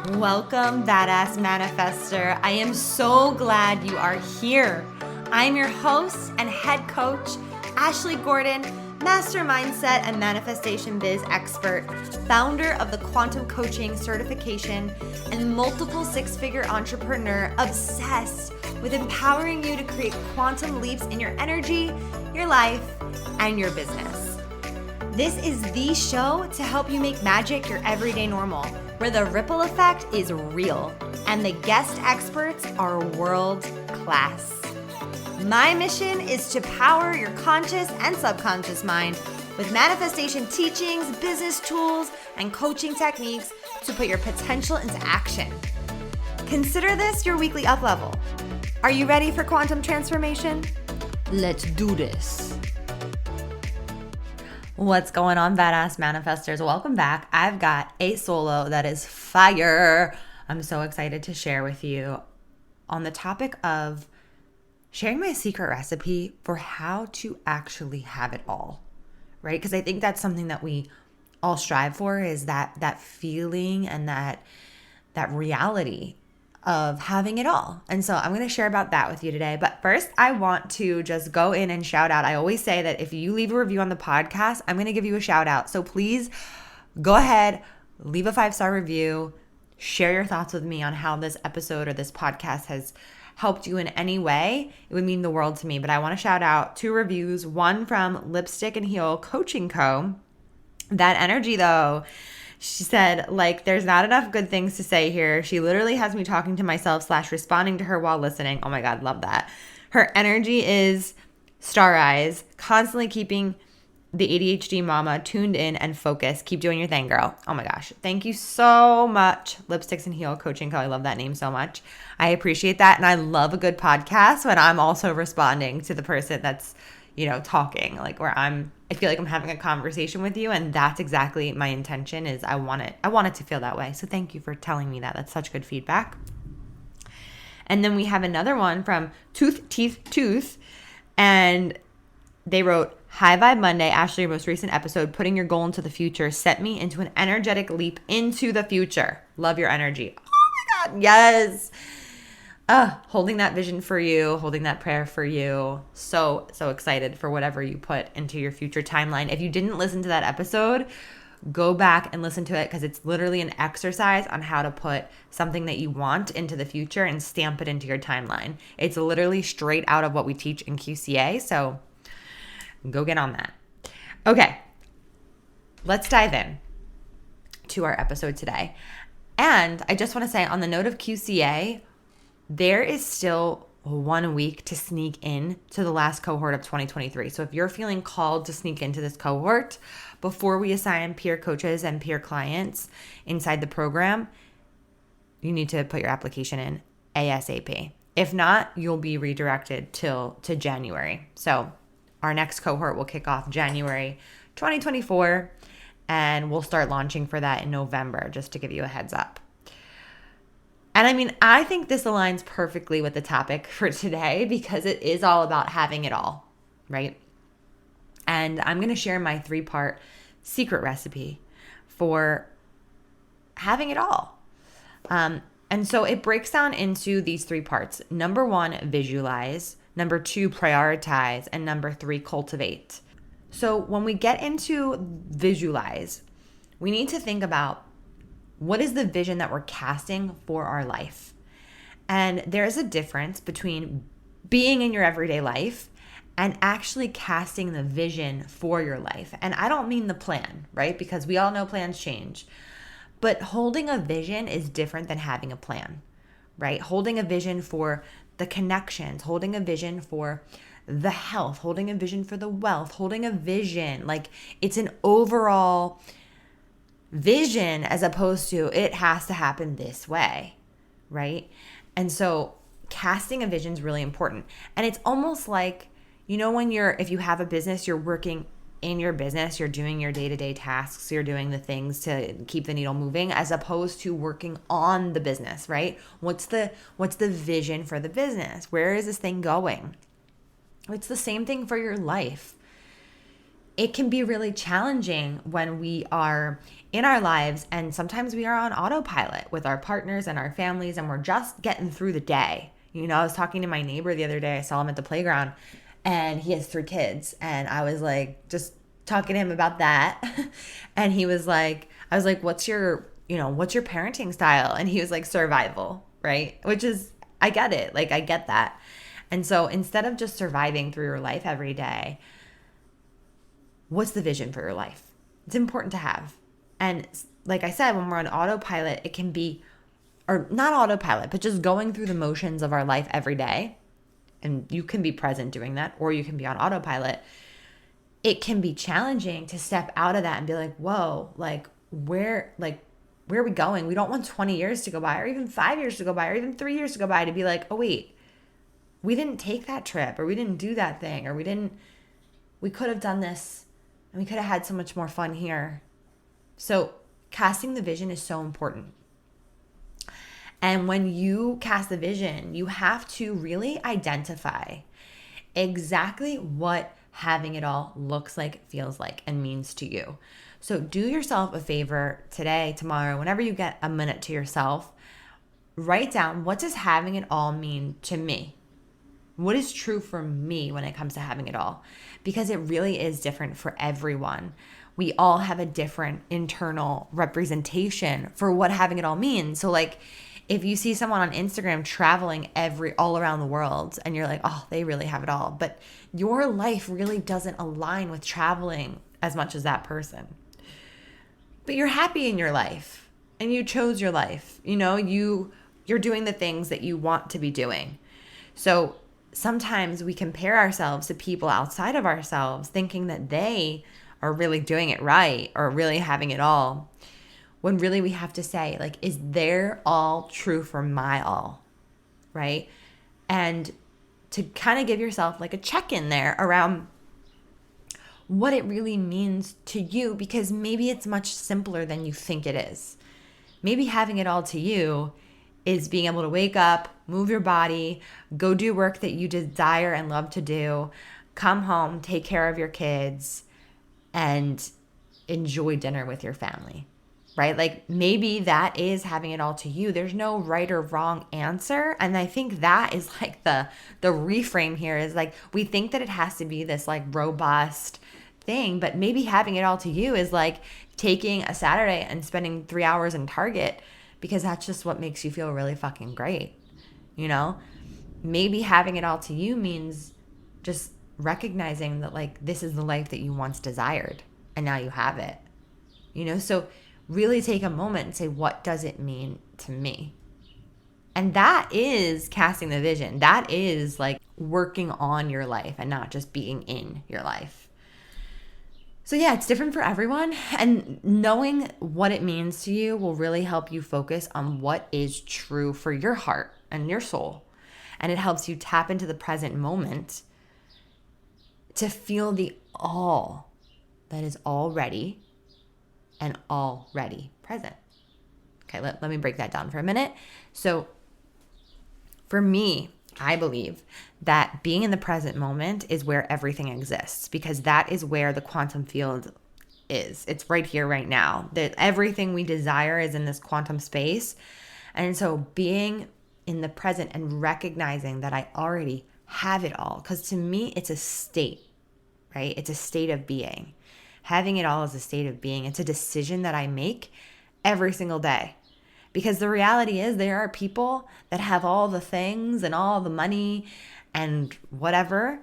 Welcome, Badass Manifester. I am so glad you are here. I'm your host and head coach, Ashley Gordon, master mindset and manifestation biz expert, founder of the Quantum Coaching Certification, and multiple six-figure entrepreneur obsessed with empowering you to create quantum leaps in your energy, your life, and your business. This is the show to help you make magic your everyday normal, where the ripple effect is real and the guest experts are world class. My mission is to power your conscious and subconscious mind with manifestation teachings, business tools, and coaching techniques to put your potential into action. Consider this your weekly up level. Are you ready for quantum transformation? Let's do this. What's going on, Badass Manifestors? Welcome back. I've got a solo that is fire. I'm so excited to share with you on the topic of sharing my secret recipe for how to actually have it all, right? Because I think that's something that we all strive for, is that feeling and that reality of having it all. And so I'm going to share about that with you today. But first, I want to just go in and shout out. I always say that if you leave a review on the podcast, I'm going to give you a shout out. So please go ahead, leave a 5-star review, share your thoughts with me on how this episode or this podcast has helped you in any way. It would mean the world to me. But I want to shout out 2 reviews, one from Lipstick and Heel Coaching Co. That energy though. She said, there's not enough good things to say here. She literally has me talking to myself / responding to her while listening. Oh my God, love that. Her energy is star eyes, constantly keeping the ADHD mama tuned in and focused. Keep doing your thing, girl. Oh my gosh. Thank you so much, Lipsticks and Heel Coaching Co. I love that name so much. I appreciate that. And I love a good podcast when I'm also responding to the person that's, talking, where I feel like I'm having a conversation with you, and that's exactly my intention. Is I want it to feel that way. So thank you for telling me that. That's such good feedback. And then we have another one from Tooth, and they wrote, "High Vibe Monday, Ashley, your most recent episode, putting your goal into the future, set me into an energetic leap into the future. Love your energy." Oh my God, yes. Holding that vision for you, holding that prayer for you. So excited for whatever you put into your future timeline. If you didn't listen to that episode, go back and listen to it, because it's literally an exercise on how to put something that you want into the future and stamp it into your timeline. It's literally straight out of what we teach in QCA. So go get on that. Okay, let's dive in to our episode today. And I just want to say, on the note of QCA, there is still 1 week to sneak in to the last cohort of 2023. So if you're feeling called to sneak into this cohort before we assign peer coaches and peer clients inside the program, you need to put your application in ASAP. If not, you'll be redirected to January. So our next cohort will kick off January 2024, and we'll start launching for that in November, just to give you a heads up. And I think this aligns perfectly with the topic for today, because it is all about having it all, right? And I'm going to share my 3-part secret recipe for having it all. And so it breaks down into these 3 parts. Number 1, visualize. Number 2, prioritize. And number 3, cultivate. So when we get into visualize, we need to think about, what is the vision that we're casting for our life? And there's a difference between being in your everyday life and actually casting the vision for your life. And I don't mean the plan, right? Because we all know plans change. But holding a vision is different than having a plan, right? Holding a vision for the connections, holding a vision for the health, holding a vision for the wealth, holding a vision, it's an overall vision, as opposed to it has to happen this way, right? And so casting a vision is really important. And it's almost like, if you have a business, you're working in your business, you're doing your day-to-day tasks, you're doing the things to keep the needle moving, as opposed to working on the business, right? What's the vision for the business? Where is this thing going? It's the same thing for your life. it can be really challenging when we are in our lives and sometimes we are on autopilot with our partners and our families and we're just getting through the day. I was talking to my neighbor the other day. I saw him at the playground and he has 3 kids. And I was like, just talking to him about that. And he was like, I was like, what's your parenting style? And he was like, survival, right? Which is, I get it. Like, I get that. And so instead of just surviving through your life every day, what's the vision for your life? It's important to have. And like I said, when we're on autopilot, it can be, or not autopilot, but just going through the motions of our life every day. And you can be present doing that, or you can be on autopilot. It can be challenging to step out of that and be like, whoa, where are we going? We don't want 20 years to go by, or even 5 years to go by, or even 3 years to go by to be like, oh wait, we didn't take that trip, or we didn't do that thing, or we could have done this and we could have had so much more fun here. So casting the vision is so important. And when you cast the vision, you have to really identify exactly what having it all looks like, feels like, and means to you. So do yourself a favor today, tomorrow, whenever you get a minute to yourself, write down, what does having it all mean to me? What is true for me when it comes to having it all? Because it really is different for everyone. We all have a different internal representation for what having it all means. So if you see someone on Instagram traveling all around the world and you're like, oh, they really have it all. But your life really doesn't align with traveling as much as that person. But you're happy in your life and you chose your life. You're doing the things that you want to be doing. So sometimes we compare ourselves to people outside of ourselves thinking that they are really doing it right or really having it all, when really we have to say, is their all true for my all, right? And to kind of give yourself a check-in there around what it really means to you, because maybe it's much simpler than you think it is. Maybe having it all to you is being able to wake up, move your body, go do work that you desire and love to do, come home, take care of your kids, and enjoy dinner with your family, right? Maybe that is having it all to you. There's no right or wrong answer. And I think that is the reframe here is we think that it has to be this robust thing, but maybe having it all to you is taking a Saturday and spending 3 hours in Target because that's just what makes you feel really fucking great. Maybe having it all to you means just recognizing that this is the life that you once desired and now you have it. So really take a moment and say, what does it mean to me? And that is casting the vision. That is working on your life and not just being in your life. So yeah, it's different for everyone. And knowing what it means to you will really help you focus on what is true for your heart and your soul. And it helps you tap into the present moment to feel the all that is already and already present. Okay, let me break that down for a minute. So for me, I believe that being in the present moment is where everything exists, because that is where the quantum field is. It's right here, right now. That everything we desire is in this quantum space. And so being in the present and recognizing that I already have it all, because to me, it's a state, right? It's a state of being. Having it all is a state of being. It's a decision that I make every single day. Because the reality is there are people that have all the things and all the money and whatever,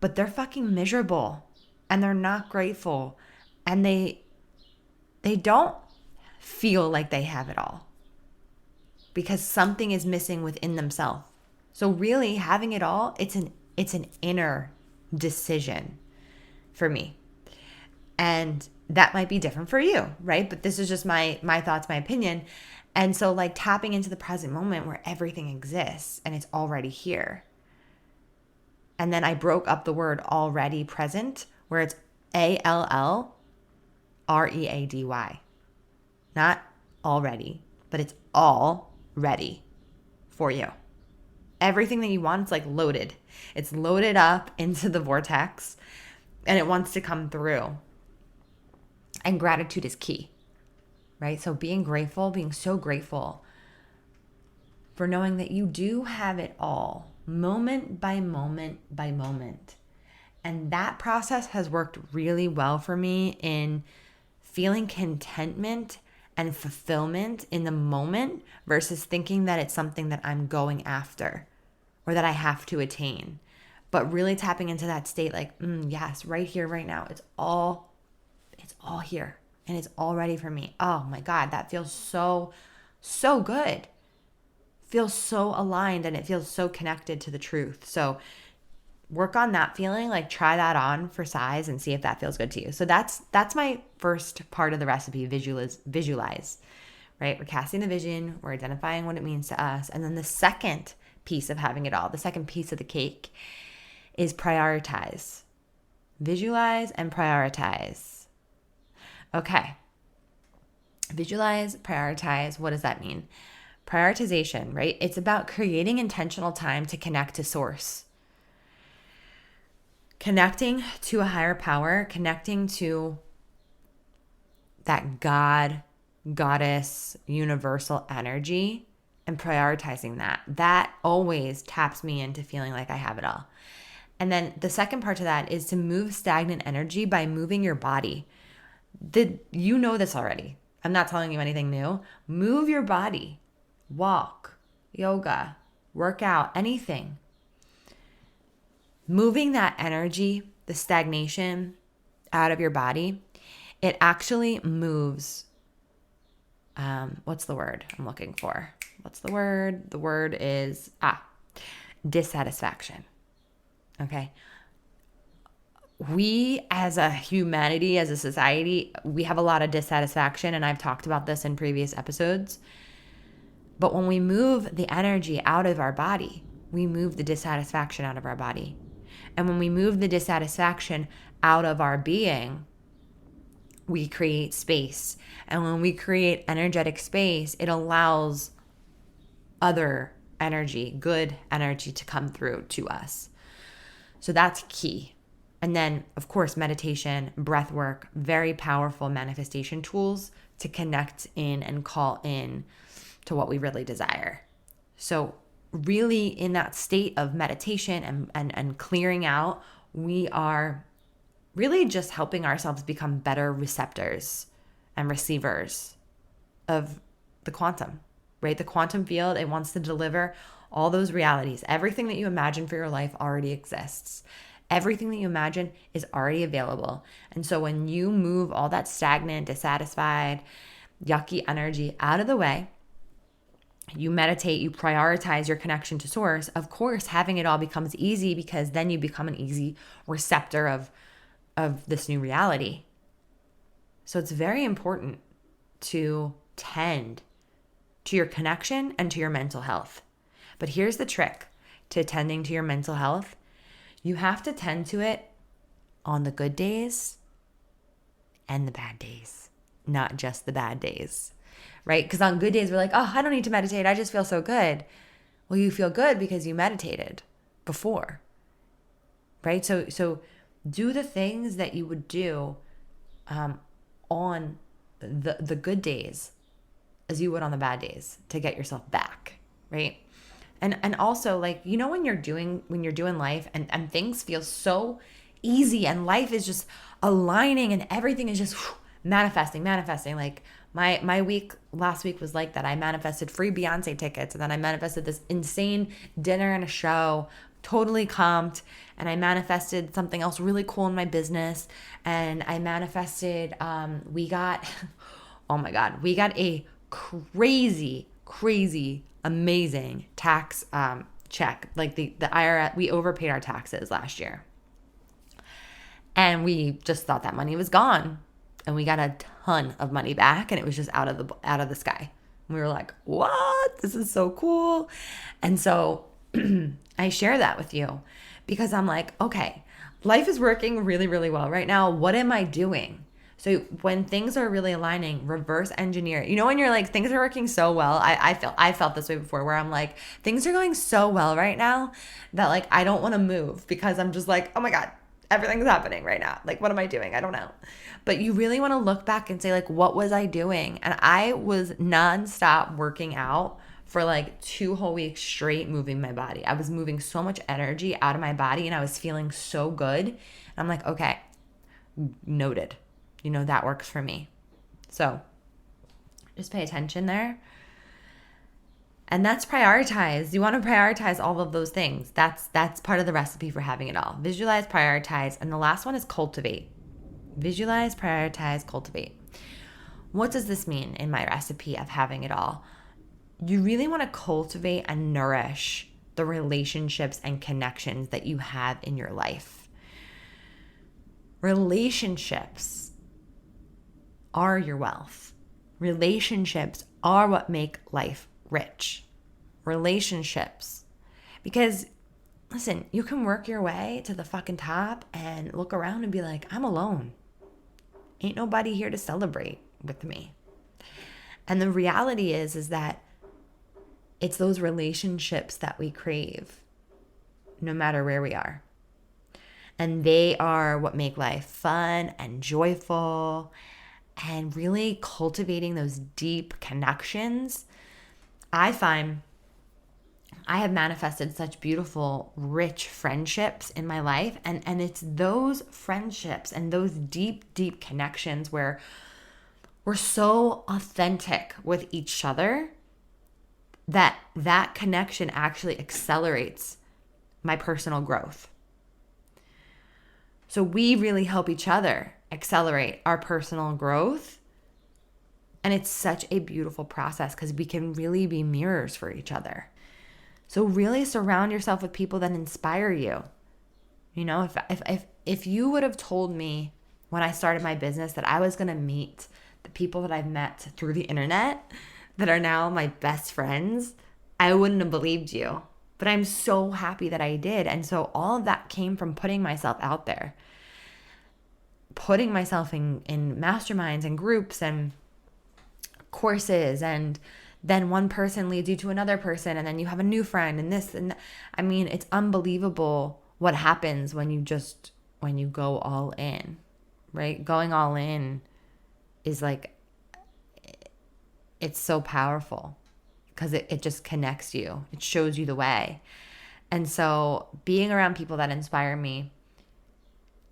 but they're fucking miserable and they're not grateful and they don't feel like they have it all because something is missing within themselves. So really having it all, it's an inner decision for me. And that might be different for you, right? But this is just my thoughts, my opinion. And so tapping into the present moment where everything exists and it's already here. And then I broke up the word already present, where it's ALLREADY. Not already, but it's all ready for you. Everything that you want, it's loaded. It's loaded up into the vortex. and it wants to come through. And gratitude is key, right? So being grateful, being so grateful for knowing that you do have it all, moment by moment by moment. And that process has worked really well for me in feeling contentment and fulfillment in the moment versus thinking that it's something that I'm going after or that I have to attain. But really tapping into that state like, yes, right here, right now. It's all here and it's all ready for me. Oh my God, that feels so, so good. Feels so aligned and it feels so connected to the truth. So work on that feeling, like try that on for size and see if that feels good to you. So that's my first part of the recipe, visualize, right? We're casting the vision, we're identifying what it means to us. And then the second piece of having it all, the second piece of the cake is prioritize. Visualize and prioritize. Okay. Visualize, prioritize. What does that mean? Prioritization, right? It's about creating intentional time to connect to source. Connecting to a higher power, connecting to that God, goddess, universal energy, and prioritizing that. That always taps me into feeling like I have it all. And then the second part to that is to move stagnant energy by moving your body. You know this already. I'm not telling you anything new. Move your body. Walk, yoga, work out, anything. Moving that energy, the stagnation out of your body, it actually moves. What's the word I'm looking for? What's the word? The word is dissatisfaction. Okay. We as a humanity, as a society, we have a lot of dissatisfaction, and I've talked about this in previous episodes. But when we move the energy out of our body, we move the dissatisfaction out of our body. And when we move the dissatisfaction out of our being, we create space. And when we create energetic space, it allows other energy, good energy to come through to us. So that's key. And then, of course, meditation, breath work, very powerful manifestation tools to connect in and call in to what we really desire. So really in that state of meditation and clearing out, we are really just helping ourselves become better receptors and receivers of the quantum, right? The quantum field, it wants to deliver all those realities. Everything that you imagine for your life already exists. Everything that you imagine is already available. And so when you move all that stagnant, dissatisfied, yucky energy out of the way, you meditate, you prioritize your connection to source, of course, having it all becomes easy because then you become an easy receptor of this new reality. So it's very important to tend to your connection and to your mental health. But here's the trick to tending to your mental health. You have to tend to it on the good days and the bad days, not just the bad days, right? Because on good days, we're like, oh, I don't need to meditate. I just feel so good. Well, you feel good because you meditated before, right? So do the things that you would do on the good days as you would on the bad days to get yourself back, right? And also, like, you know, when you're doing life and things feel so easy and life is just aligning and everything is just manifesting. Like my week last week was like that. I manifested free Beyonce tickets, and then I manifested this insane dinner and a show, totally comped, and I manifested something else really cool in my business, and I manifested we got a crazy amazing tax check. Like the IRS, we overpaid our taxes last year, and we just thought that money was gone, and we got a ton of money back, and it was just out of the sky. And we were like, what? This is so cool. And so I share that with you because I'm like, okay, life is working really, really well right now. What am I doing? So when things are really aligning, reverse engineer. You know, when you're like, things are working so well, I felt this way before, where I'm like, things are going so well right now that like I don't want to move because I'm just like, oh my God, Everything's happening right now. Like, what am I doing? I don't know. But you really want to look back and say, like, what was I doing? And I was nonstop working out for like 2 whole weeks straight, moving my body. I was moving so much energy out of my body and I was feeling so good. And I'm like, okay, noted. That works for me. So just pay attention there. And that's prioritize. You want to prioritize all of those things. That's part of the recipe for having it all. Visualize, prioritize, and the last one is cultivate. Visualize, prioritize, cultivate. What does this mean in my recipe of having it all? You really want to cultivate and nourish the relationships and connections that you have in your life. Relationships are your wealth. Relationships are what make life rich. Relationships. Because, listen, you can work your way to the fucking top and look around and be like, I'm alone. Ain't nobody here to celebrate with me. And the reality is that it's those relationships that we crave, no matter where we are. And they are what make life fun and joyful, and really cultivating those deep connections. I find I have manifested such beautiful, rich friendships in my life. And it's those friendships and those deep, deep connections where we're so authentic with each other that connection actually accelerates my personal growth. So we really help each other accelerate our personal growth. And it's such a beautiful process because we can really be mirrors for each other. So really surround yourself with people that inspire you. If you would have told me when I started my business that I was going to meet the people that I've met through the internet that are now my best friends, I wouldn't have believed you. But I'm so happy that I did. And so all of that came from putting myself out there, putting myself in masterminds and groups and courses, and then one person leads you to another person, and then you have a new friend and this and that. I mean, it's unbelievable what happens when you go all in, right? Going all in is like, it's so powerful because it just connects you. It shows you the way. And so being around people that inspire me,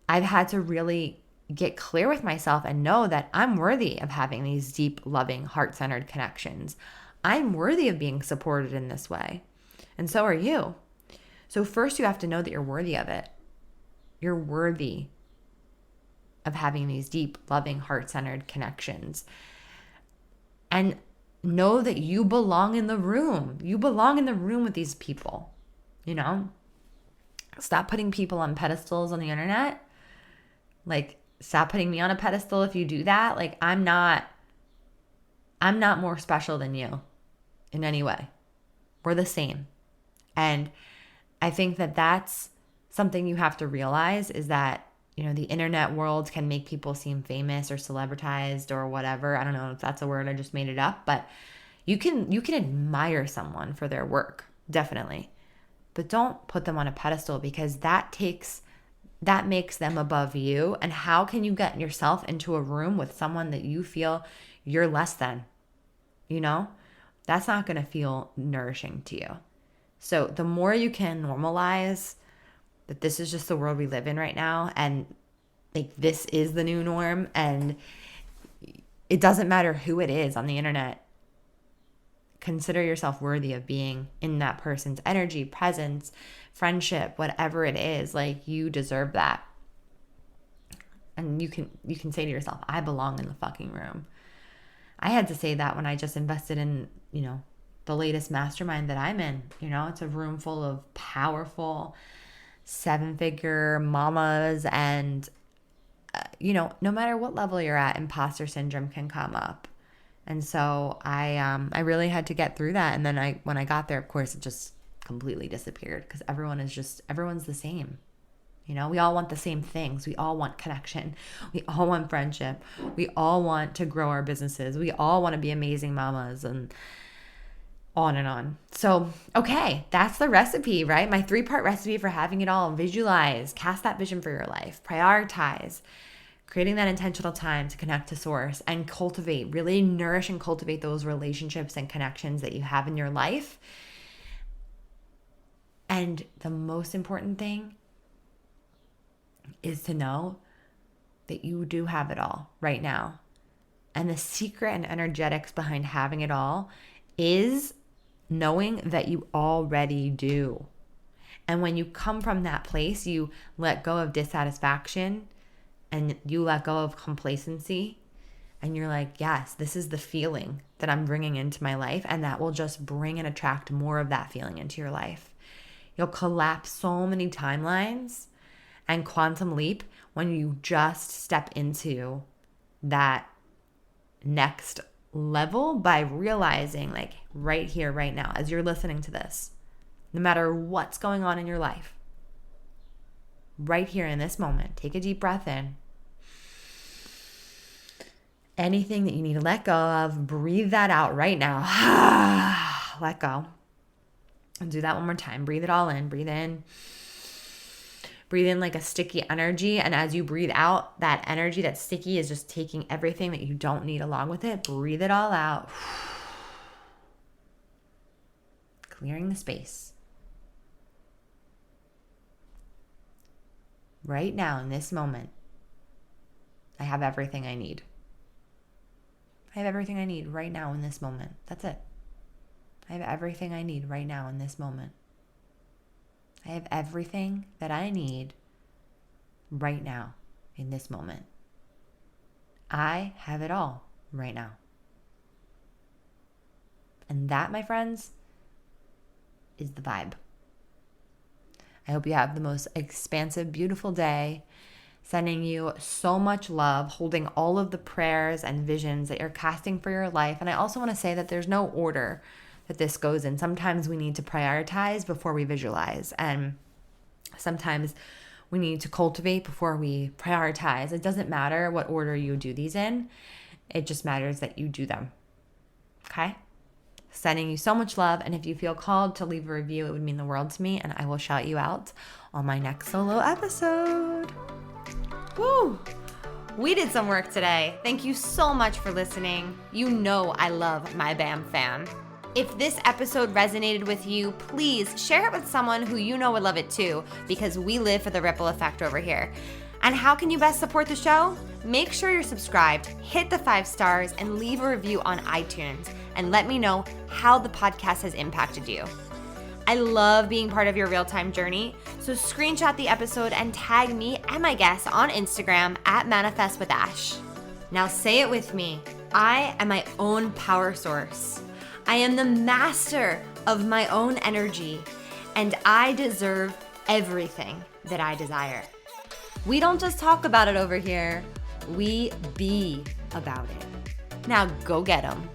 I've had to really get clear with myself and know that I'm worthy of having these deep, loving, heart-centered connections. I'm worthy of being supported in this way. And so are you. So first you have to know that you're worthy of it. You're worthy of having these deep, loving, heart-centered connections. And know that you belong in the room. You belong in the room with these people. Stop putting people on pedestals on the internet. Like, stop putting me on a pedestal if you do that. Like, I'm not more special than you in any way. We're the same. And I think that that's something you have to realize, is that, the internet world can make people seem famous or celebritized or whatever. I don't know if that's a word, I just made it up, but you can admire someone for their work, definitely. But don't put them on a pedestal, because that makes them above you. And how can you get yourself into a room with someone that you feel you're less than? That's not going to feel nourishing to you. So the more you can normalize that this is just the world we live in right now, and like this is the new norm, and it doesn't matter who it is on the internet. Consider yourself worthy of being in that person's energy, presence, friendship, whatever it is. Like, you deserve that. And you can say to yourself, I belong in the fucking room. I had to say that when I just invested in, the latest mastermind that I'm in. It's a room full of powerful 7-figure mamas, and no matter what level you're at, imposter syndrome can come up. And so I really had to get through that. And then when I got there, of course, it just completely disappeared, because everyone's the same. We all want the same things. We all want connection. We all want friendship. We all want to grow our businesses. We all want to be amazing mamas and on and on. So, okay, that's the recipe, right? My 3-part recipe for having it all. Visualize, cast that vision for your life, prioritize, creating that intentional time to connect to source, and cultivate, really nourish and cultivate those relationships and connections that you have in your life. And the most important thing is to know that you do have it all right now. And the secret and energetics behind having it all is knowing that you already do. And when you come from that place, you let go of dissatisfaction and you let go of complacency. And you're like, yes, this is the feeling that I'm bringing into my life. And that will just bring and attract more of that feeling into your life. You'll collapse so many timelines and quantum leap when you just step into that next level by realizing, like, right here, right now, as you're listening to this, no matter what's going on in your life, right here in this moment, take a deep breath in. Anything that you need to let go of, breathe that out right now. Let go. And do that one more time. Breathe it all in. Breathe in. Breathe in like a sticky energy. And as you breathe out, that energy that's sticky is just taking everything that you don't need along with it. Breathe it all out. Clearing the space. Right now, in this moment, I have everything I need. I have everything I need right now in this moment. That's it. I have everything I need right now in this moment. I have everything that I need right now in this moment. I have it all right now. And that, my friends, is the vibe. I hope you have the most expansive, beautiful day. Sending you so much love, holding all of the prayers and visions that you're casting for your life. And I also want to say that there's no order that this goes in. Sometimes we need to prioritize before we visualize. And sometimes we need to cultivate before we prioritize. It doesn't matter what order you do these in. It just matters that you do them. Okay? Sending you so much love. And if you feel called to leave a review, it would mean the world to me. And I will shout you out on my next solo episode. Woo! We did some work today. Thank you so much for listening. You know I love my BAM fam. If this episode resonated with you, please share it with someone who you know would love it too, because we live for the ripple effect over here. And how can you best support the show? Make sure you're subscribed, hit the 5 stars, and leave a review on iTunes, and let me know how the podcast has impacted you. I love being part of your real-time journey, so screenshot the episode and tag me and my guests on Instagram at Manifest with Ash. Now say it with me. I am my own power source. I am the master of my own energy, and I deserve everything that I desire. We don't just talk about it over here, we be about it. Now go get 'em.